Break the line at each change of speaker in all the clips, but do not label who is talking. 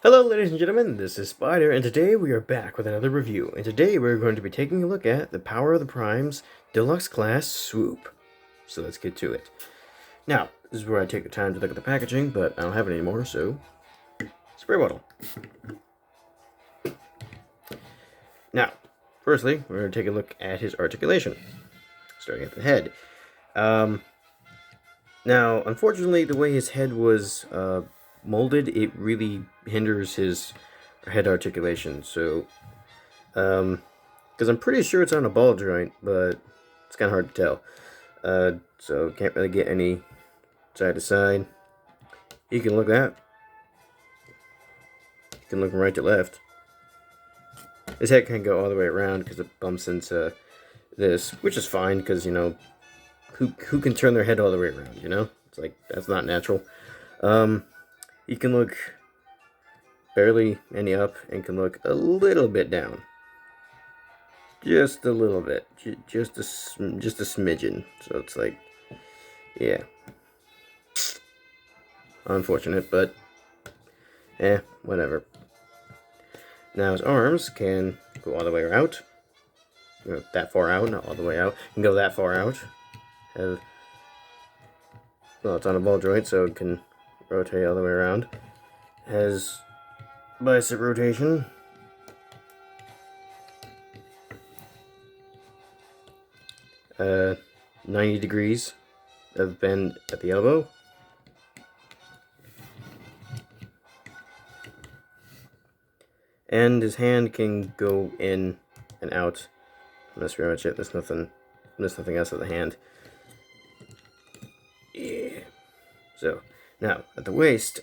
Hello ladies and gentlemen, this is Spider, and today we are back with another review. And today we're going to be taking a look at the Power of the Primes Deluxe SWOOP. So let's get to it. Now, this is where I take the time to look at the packaging, but I don't have it anymore, so spray bottle. Now, firstly, we're going to take a look at his articulation, starting at the head. Now, unfortunately, the way his head was molded, it really hinders his head articulation. So, because I'm pretty sure it's on a ball joint, but it's kind of hard to tell. So can't really get any side to side. You can look that. You can look from right to left. His head can go all the way around because it bumps into this, which is fine because, you know, who can turn their head all the way around, you know? It's like, that's not natural. You can look barely any up and can look a little bit down. Just a little bit. Just a smidgen. So it's like, yeah. Unfortunate, but whatever. Now his arms can go all the way out. You know, that far out, not all the way out. Can go that far out. Well, it's on a ball joint, so it can rotate all the way around. Has bicep rotation. 90 degrees of bend at the elbow. And his hand can go in and out. That's pretty much it. There's nothing else with the hand. Yeah. So, now, at the waist,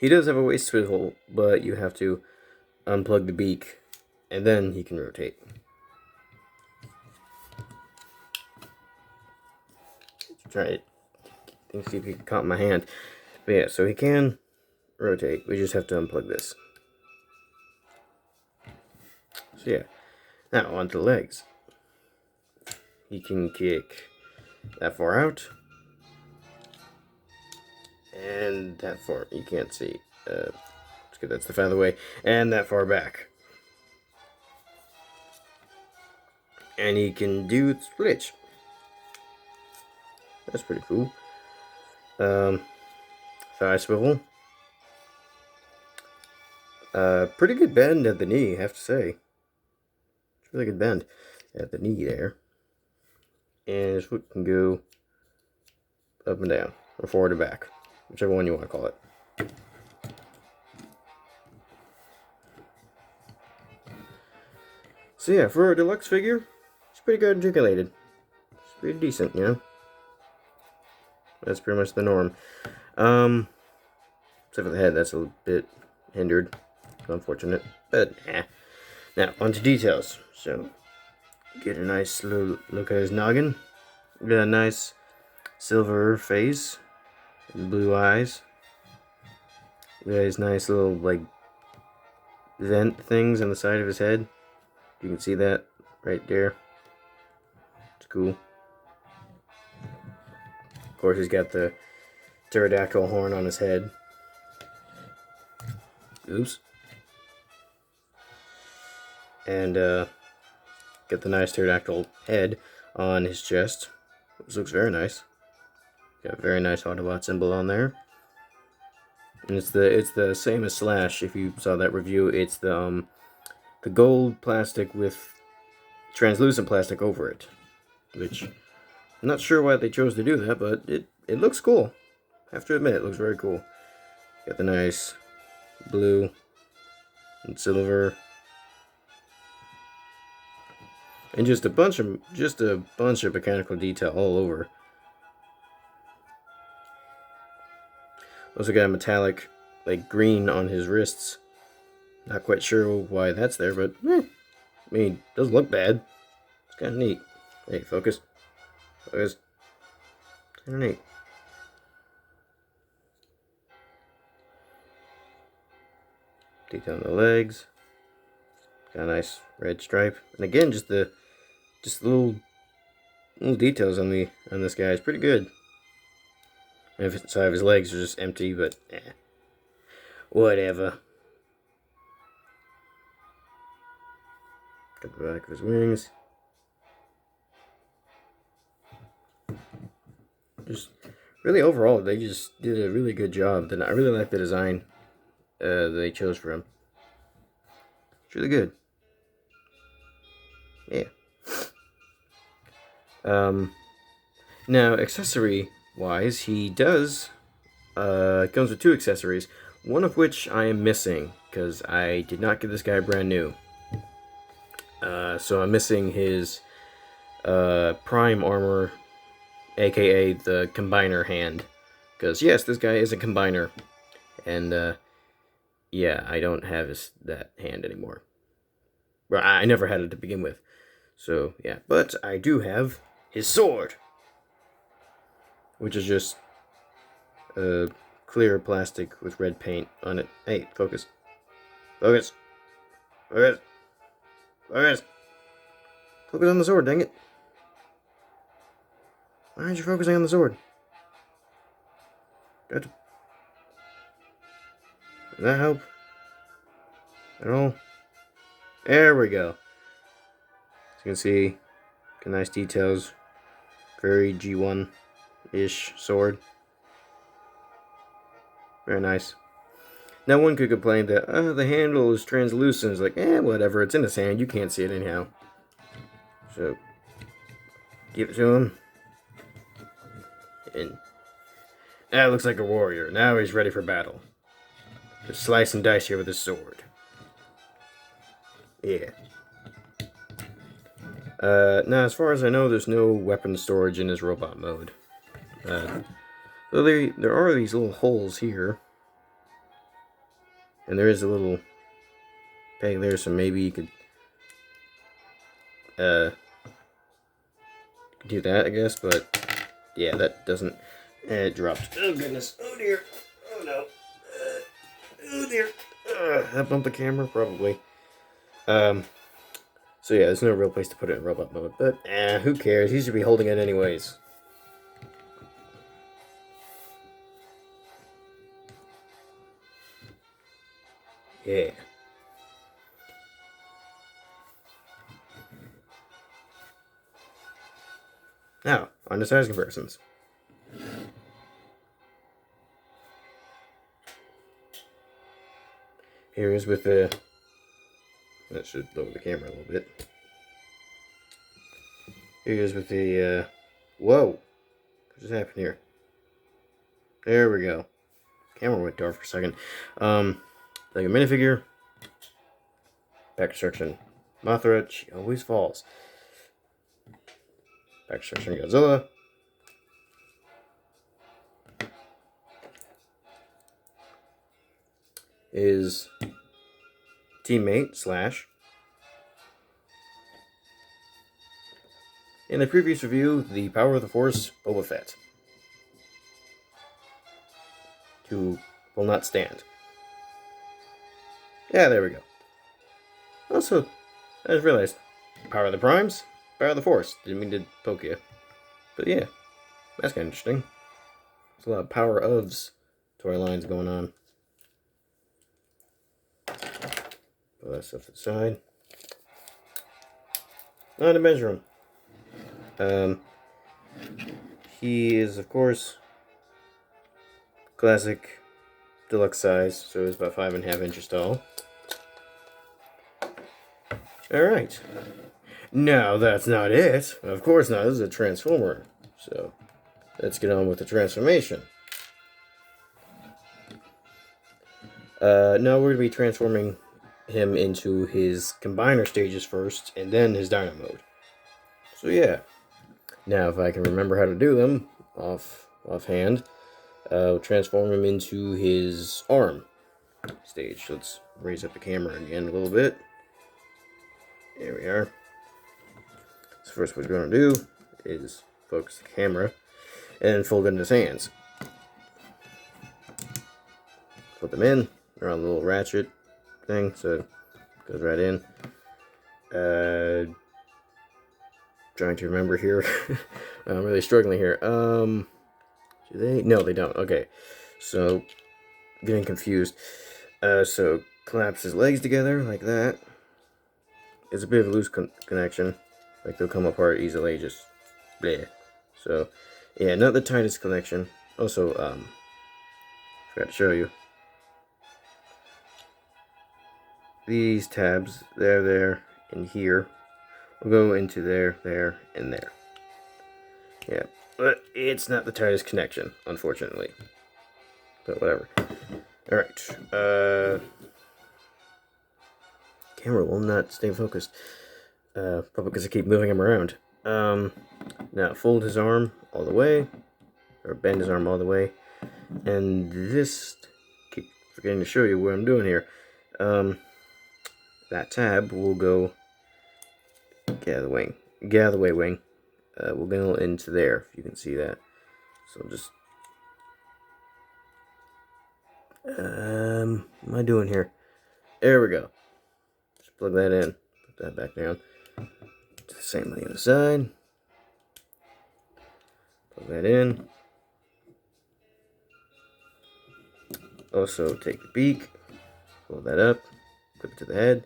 he does have a waist swivel, but you have to unplug the beak, and then he can rotate. Try it. See if you can caught my hand. But yeah, so he can rotate. We just have to unplug this. So yeah. Now, onto the legs. He can kick that far out. And that far. You can't see. It's good, that's the farther way. And that far back. And he can do splits. That's pretty cool. Thigh swivel. Pretty good bend at the knee, I have to say. It's really good bend at the knee there. And his foot can go up and down, or forward or back, whichever one you want to call it. So yeah, for a deluxe figure, it's pretty good articulated. It's pretty decent, you know? That's pretty much the norm. Except for the head, that's a bit hindered. Unfortunate, but Now, onto details. So, get a nice little look at his noggin. Got a nice silver face, blue eyes. Got his nice little, like, vent things on the side of his head. You can see that right there. It's cool. Of course, he's got the pterodactyl horn on his head. Oops. And get the nice pterodactyl head on his chest. This looks very nice. Got a very nice Autobot symbol on there. And it's the same as Slash. If you saw that review, it's the gold plastic with translucent plastic over it, which I'm not sure why they chose to do that, but it looks cool. I have to admit, it looks very cool. Got the nice blue and silver, and just a bunch of mechanical detail all over. Also got a metallic, like, green on his wrists. Not quite sure why that's there, but I mean, it doesn't look bad. It's kind of neat. Hey, focus. Focus. Kind of neat. Detail on the legs. Got a nice red stripe. And again, just little details on this guy is pretty good. And if the side of his legs are just empty, but Whatever. Got the back of his wings. Just really overall, they just did a really good job. I really like the design that they chose for him. It's really good. Yeah. Now, accessory-wise, he does, comes with 2 accessories, one of which I am missing, because I did not get this guy brand new. So I'm missing his, Prime armor, aka the combiner hand. Because, yes, this guy is a combiner. And, yeah, I don't have that hand anymore. Well, I never had it to begin with. So, yeah. But I do have his sword, which is just clear plastic with red paint on it. Hey, focus. Focus. Focus. Focus. Focus on the sword, dang it. Why aren't you focusing on the sword? Good. Does that help? At all? There we go. As you can see, nice details. Very G1-ish sword. Very nice. Now one could complain that, the handle is translucent. It's like, whatever, it's in his hand, you can't see it anyhow. So, give it to him. And that looks like a warrior. Now he's ready for battle. Just slice and dice here with his sword. Yeah. Now, as far as I know, there's no weapon storage in his robot mode. So there are these little holes here. And there is a little peg there, so maybe you could do that, I guess, but yeah, that doesn't. It dropped. Oh goodness! Oh dear! Oh no! Oh dear! That bumped the camera, probably. So yeah, there's no real place to put it in robot mode, but who cares? He should be holding it anyways. Yeah. Now, on to size comparisons. Here is with the... That should lower the camera a little bit. Here is with the... Whoa! What just happened here? There we go. Camera went dark for a second. Like a minifigure. Back construction Mothra. She always falls. Back construction Godzilla. His teammate Slash. In the previous review, the Power of the Force Boba Fett, who will not stand. Yeah, there we go. Also, I just realized, Power of the Primes, Power of the Force. Didn't mean to poke you. But yeah, that's kind of interesting. There's a lot of Power ofs storylines going on. Put that stuff to the side. On to measure him. He is, of course, classic deluxe size, so he's about 5.5 inches tall. Alright. No, that's not it. Of course not. This is a transformer. So, let's get on with the transformation. Now we're going to be transforming him into his combiner stages first, and then his Dino mode. So yeah. Now, if I can remember how to do them offhand, I'll transform him into his arm stage. Let's raise up the camera again a little bit. There we are. So first what we're going to do is focus the camera and fold it in his hands. Put them in. They're on the little ratchet thing, so it goes right in. Trying to remember here. I'm really struggling here. Do they? No, they don't. Okay. So, getting confused. So collapse his legs together like that. It's a bit of a loose connection. Like they'll come apart easily, just bleh. So yeah, not the tightest connection. Also, forgot to show you. These tabs, there, and here, will go into there, and there. Yeah, but it's not the tightest connection, unfortunately. But whatever. Alright, camera will not stay focused. Probably because I keep moving him around. Now fold his arm all the way, or bend his arm all the way, and this, keep forgetting to show you what I'm doing here. That tab will go, get out of the wing, wing, will go into there, if you can see that. So just, what am I doing here? There we go. Just plug that in, put that back down. Do the same on the other side. Plug that in. Also take the beak, fold that up, clip it to the head,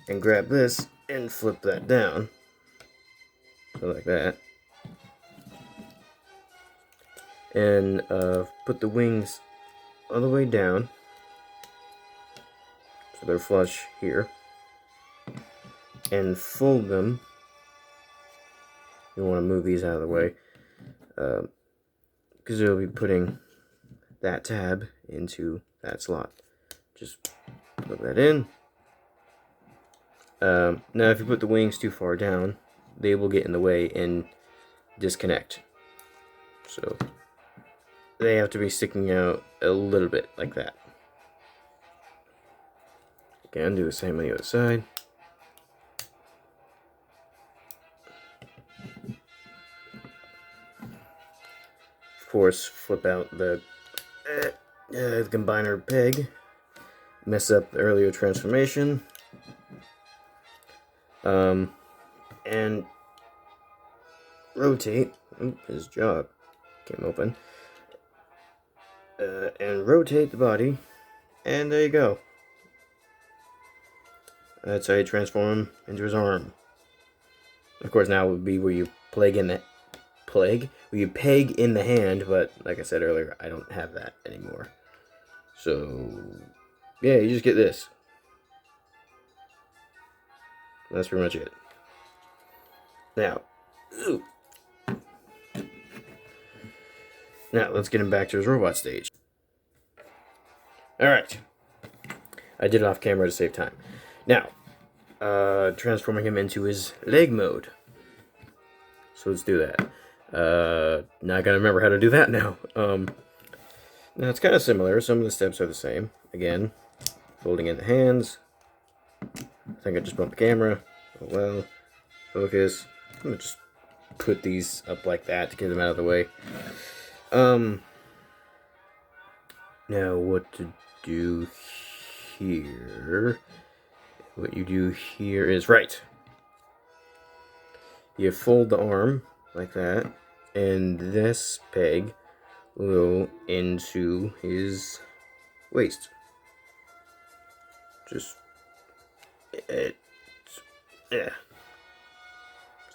and grab this and flip that down. So like that. And put the wings all the way down, so they're flush here. And fold them. You want to move these out of the way, because you'll be putting that tab into that slot. Just plug that in. Now if you put the wings too far down, they will get in the way and disconnect. So they have to be sticking out a little bit like that. Again, do the same on the other side. Of course, flip out the combiner peg. Mess up the earlier transformation. And rotate. Oop, his jaw came open. And rotate the body. And there you go. That's how you transform him into his arm. Of course, now would be where you peg in the hand, but like I said earlier, I don't have that anymore. So yeah, you just get this. That's pretty much it. Now, let's get him back to his robot stage. Alright. I did it off camera to save time. Now, transforming him into his leg mode. So let's do that. Now I gotta remember how to do that now. Now it's kind of similar. Some of the steps are the same. Again, folding in the hands. I think I just bumped the camera. Oh well. Focus. I'm gonna just put these up like that to get them out of the way. Now what to do here? What you do here is right. You fold the arm like that, and this peg will go into his waist. Just yeah.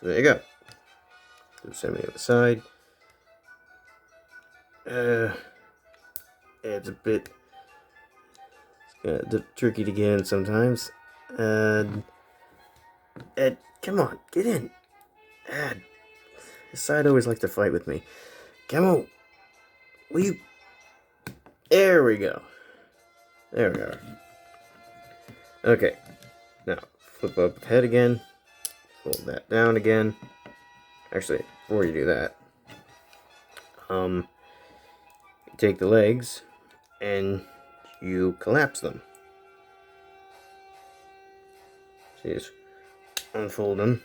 So there you go. Do the same on the other side. It's a bit tricky to get in sometimes. Come on, get in. This side always likes to fight with me. Come on. Will you? There we go. There we are. Okay. Now, flip up the head again. Fold that down again. Actually, before you do that, you take the legs and you collapse them. So you just unfold them.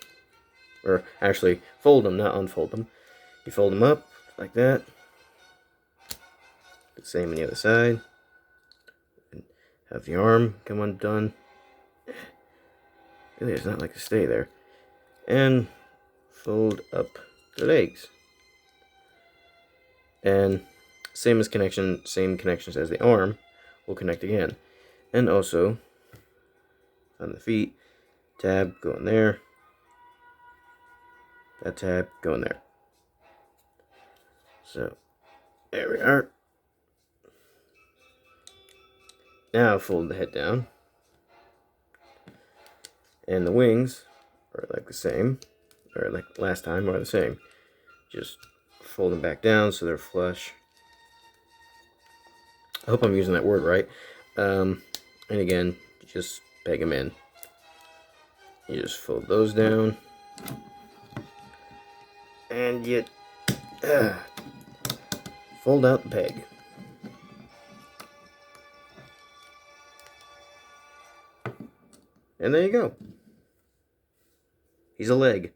Or actually, fold them, not unfold them. You fold them up like that. The same on the other side. And have the arm come undone. Really, it's not like to stay there. And fold up the legs. And same connections as the arm will connect again. And also, on the feet, tab going there. That tab going there. So, there we are. Now fold the head down. And the wings are like the same, or like last time, are the same. Just fold them back down so they're flush. I hope I'm using that word right. And again, just peg them in. You just fold those down. And you fold out the peg. And there you go. He's a leg.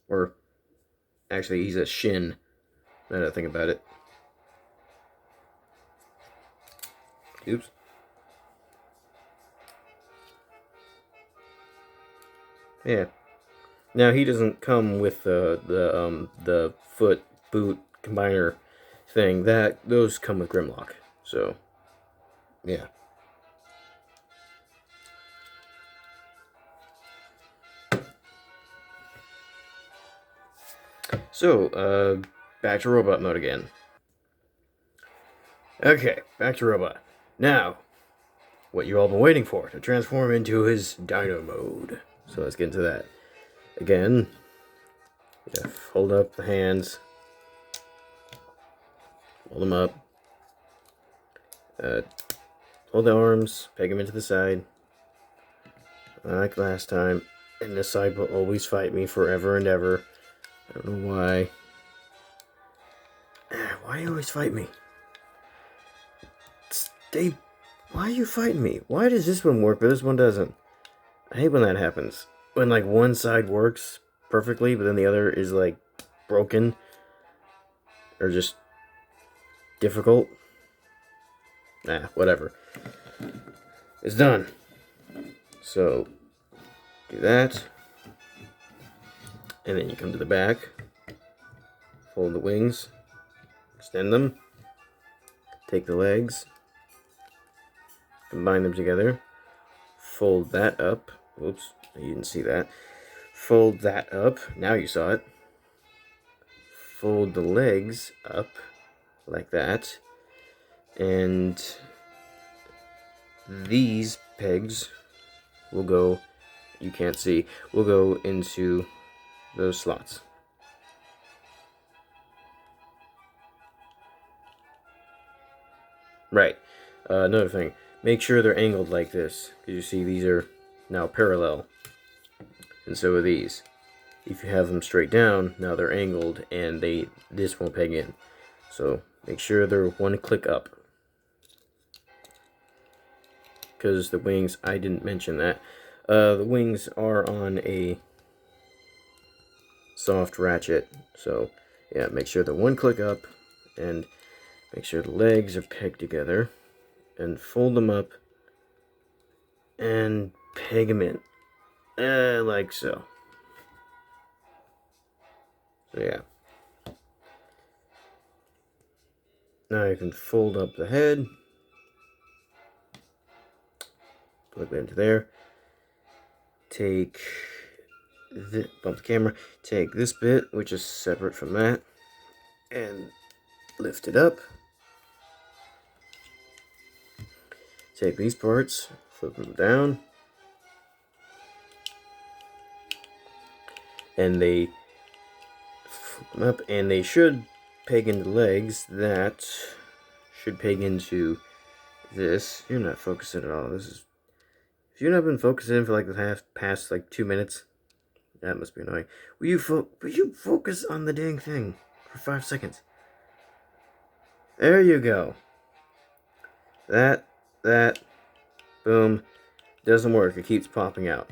Or, actually, he's a shin. Now that I think about it. Oops. Yeah. Now he doesn't come with the foot boot combiner thing. Those come with Grimlock. So, yeah. So, back to robot mode again. Okay, back to robot. Now, what you all been waiting for, to transform into his dino mode. So let's get into that. Again, yeah, fold up the hands. Fold them up. Hold the arms, peg them into the side. Like last time. And this side will always fight me forever and ever. I don't know why. Why do you always fight me? Stay. Why are you fighting me? Why does this one work but this one doesn't? I hate when that happens. When like one side works perfectly but then the other is like broken. Or just difficult. Nah, whatever. It's done. So, do that. And then you come to the back. Fold the wings. Extend them. Take the legs. Combine them together. Fold that up. Whoops, you didn't see that. Fold that up. Now you saw it. Fold the legs up like that. And these pegs will go, you can't see, will go into those slots. Right. Another thing, make sure they're angled like this, because you see these are now parallel, and so are these. If you have them straight down, now they're angled, and this won't peg in. So make sure they're one click up. Because the wings, I didn't mention that. The wings are on a soft ratchet, so yeah, make sure they're one click up, and make sure the legs are pegged together, and fold them up, and peg them in, like so. So yeah. Now you can fold up the head, plug that into there, bump the camera, take this bit, which is separate from that, and lift it up. Take these parts, flip them down, and they flip them up, and they should peg into legs that should peg into this. You're not focusing at all. This is, if you've not been focusing for like the past like 2 minutes, that must be annoying. Will you focus on the dang thing for 5 seconds? There you go. That, boom. Doesn't work. It keeps popping out.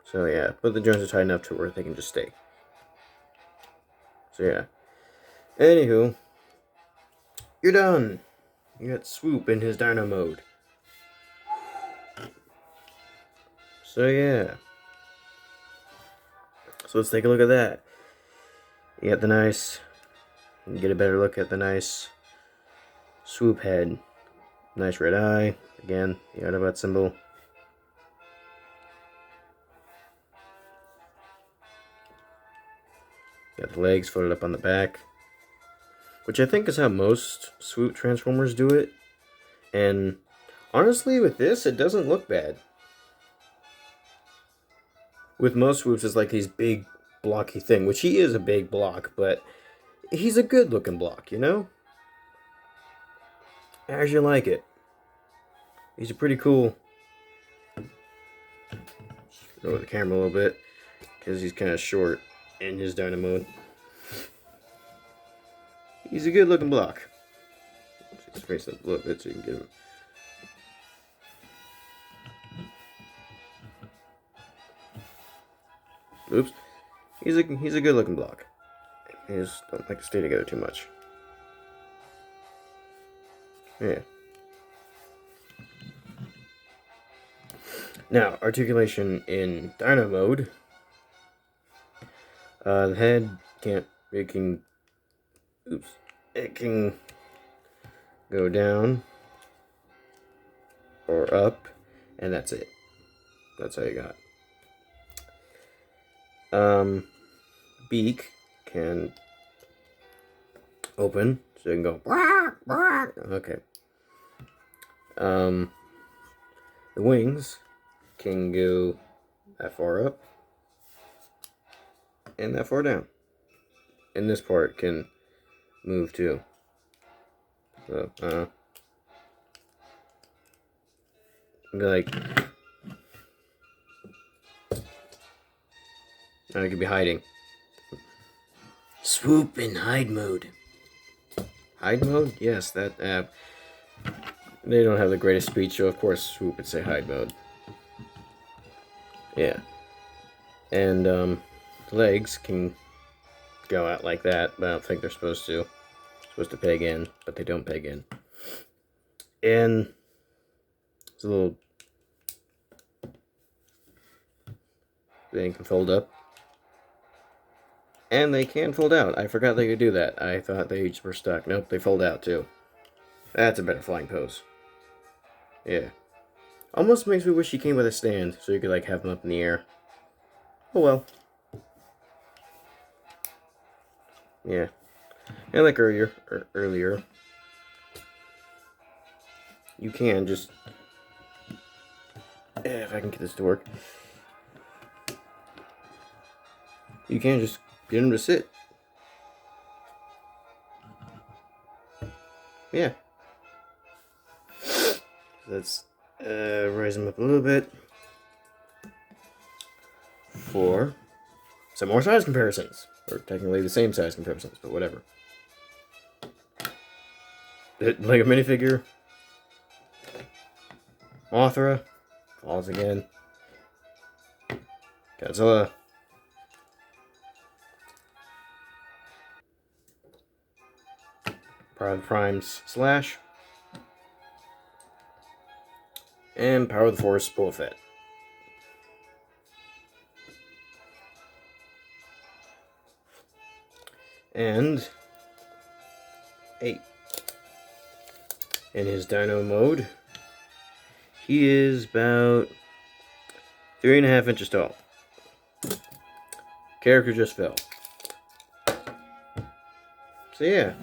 So yeah, but the joints are tight enough to where they can just stay. So yeah. Anywho, you're done. You got Swoop in his dino mode. So yeah. So let's take a look at that. You got the nice, you get a better look at the nice Swoop head. Nice red eye. Again, the Autobot symbol. Got the legs folded up on the back, which I think is how most swoop Transformers do it. And honestly, with this, it doesn't look bad. With most swoops, it's like these big, blocky thing, which he is a big block, but he's a good-looking block, you know? As you like it. He's a pretty cool... Lower the camera a little bit, because he's kind of short in his Dino mode. He's a good-looking block. Let's face up a little bit so you can get him. Oops. He's a good-looking block. He just don't like to stay together too much. Yeah. Now, articulation in Dino mode. The head it can go down or up, and that's it. That's how you got. Beak can open, so you can go. Okay. The wings can go that far up and that far down. And this part can move too. So, like, now I could be hiding. Swoop in hide mode. Hide mode? Yes, that they don't have the greatest speech, so of course Swoop would say hide mode. Yeah. And legs can go out like that, but I don't think they're supposed to. Supposed to peg in, but they don't peg in. And it's a little thing can fold up. And they can fold out. I forgot they could do that. I thought they each were stuck. Nope, they fold out too. That's a better flying pose. Yeah. Almost makes me wish he came with a stand, so you could like have them up in the air. Oh well. Yeah. And like earlier, you can just, if I can get this to work, you can just get him to sit. Yeah. So let's raise him up a little bit for some more size comparisons. Or technically the same size comparisons, but whatever. Like a minifigure. Mothra. Falls again. Godzilla. Power of the Primes Slash. And Power of the Force Boba Fett. And 8. In his Dino mode, he is about 3.5 inches tall. Character just fell. So yeah.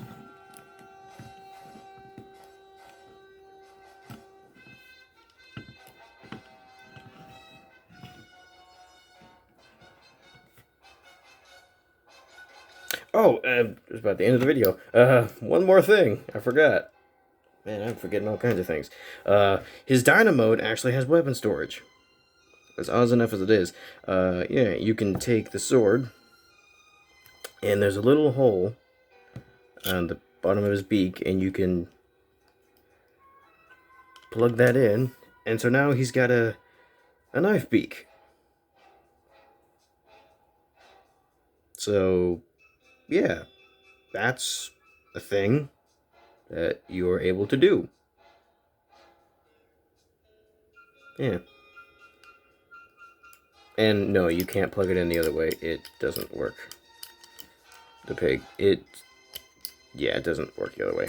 Oh, it was about the end of the video. One more thing. I forgot. Man, I'm forgetting all kinds of things. His Dino mode actually has weapon storage. As odd enough as it is. Yeah, you can take the sword, and there's a little hole on the bottom of his beak, and you can plug that in, and so now he's got a knife beak. So, yeah, that's a thing that you're able to do. Yeah. And no, you can't plug it in the other way. It doesn't work. The pig, yeah, it doesn't work the other way.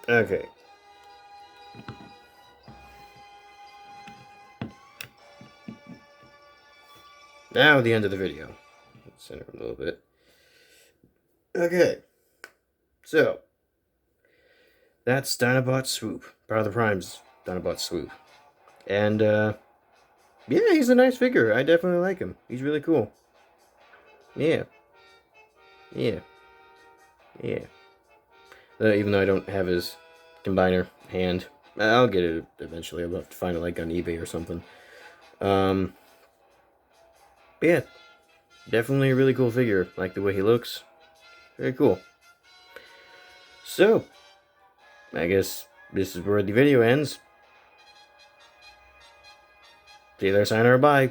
Okay. Now the end of the video. Let's center him a little bit. Okay. So, that's Dinobot SWOOP. Part of the Primes Dinobot SWOOP. And, yeah, he's a nice figure. I definitely like him. He's really cool. Yeah. Yeah. Yeah. Even though I don't have his combiner hand. I'll get it eventually. I'll have to find it like on eBay or something. But yeah. Definitely a really cool figure. Like the way he looks. Very cool. So, I guess this is where the video ends. See you there, sayonara, bye.